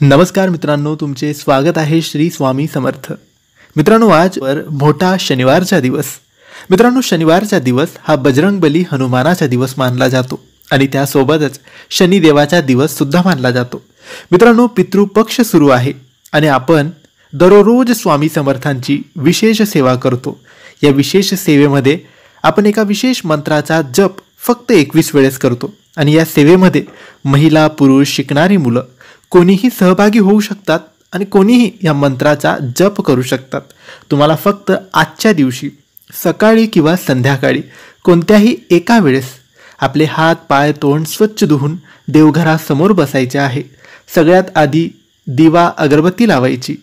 नमस्कार मित्रांनो, तुमचे स्वागत आहे श्री स्वामी समर्थ. मित्रांनो, आजवर मोठा शनिवारचा दिवस. मित्रांनो, शनिवारचा दिवस हा बजरंगबली हनुमानाचा दिवस मानला जातो आणि त्यासोबतच शनिदेवाचा दिवस सुद्धा मानला जातो. मित्रांनो, पितृपक्ष सुरू आहे आणि आपण दररोज स्वामी समर्थांची विशेष सेवा करतो. या विशेष सेवेमध्ये आपण एका विशेष मंत्राचा जप फक्त 21 वेळेस करतो आणि या सेवेमध्ये महिला, पुरुष, शिकणारी मुलं कोणीही सहभागी होऊ शकतात आणि कोणीही या मंत्राचा जप करू शकतात. तुम्हाला फक्त आजच्या दिवशी सकाळी किंवा संध्याकाळी कोणत्याही एका वेळेस आपले हात, पाय, तोंड स्वच्छ धुवून देवघरासमोर बसायचे आहे. सगळ्यात आधी दिवा, अगरबत्ती लावायची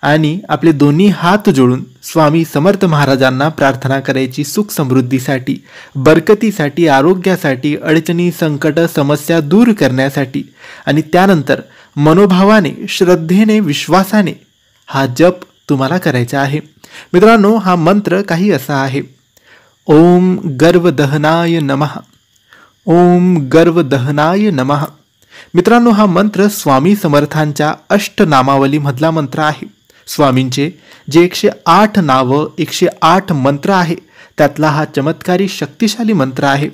आणि आपले दोन्ही हात जोडून स्वामी समर्थ महाराजांना प्रार्थना करायची. सुख समृद्धीसाठी, बरकतीसाठी, आरोग्यासाठी, अडचणी, संकट, समस्या दूर करण्यासाठी. आणि त्यानंतर मनोभावाने, श्रद्धेने, विश्वासाने हा जप तुम्हाला करायचा आहे. मित्रांनो, हा मंत्र काही असा आहे: ओम गर्वदहनाय नमः, ओम गर्वदहनाय नमः. मित्रांनो, हा मंत्र स्वामी समर्थांच्या अष्टनामावलीमधला मंत्र आहे. स्वामींचे जे 108 नावं, 108 मंत्र आहे, त्यातला हा चमत्कारी शक्तिशाली मंत्र आहे.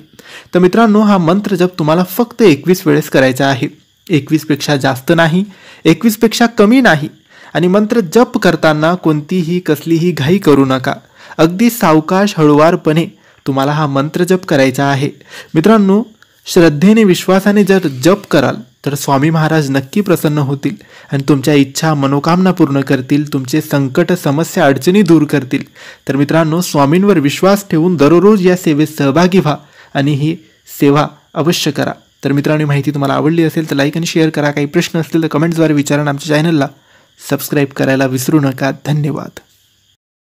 तर मित्रांनो, हा मंत्र जप तुम्हाला फक्त 21 वेळेस करायचा आहे. 21 पेक्षा जास्त नाही, 21 पेक्षा कमी नाही. आणि मंत्र जप करताना कोणतीही कसलीही घाई करू नका. अगदी सावकाश, हळुवारपणे तुम्हाला हा मंत्र जप करायचा आहे. मित्रांनो, श्रद्धेने, विश्वासाने जर जप कराल तर स्वामी महाराज नक्की प्रसन्न होतील आणि तुमच्या इच्छा, मनोकामना पूर्ण करतील. तुमचे संकट, समस्या, अडचणी दूर करतील. तर मित्रांनो, स्वामींवर विश्वास ठेवून दररोज या सेवेत सहभागी व्हा आणि ही सेवा अवश्य करा. तर मित्रांनो, माहिती तुम्हाला आवडली असेल तर लाईक आणि शेअर करा. काही प्रश्न असतील तर कमेंट्सद्वारे विचारा. आमच्या चॅनलला सबस्क्राईब करायला विसरू नका. धन्यवाद.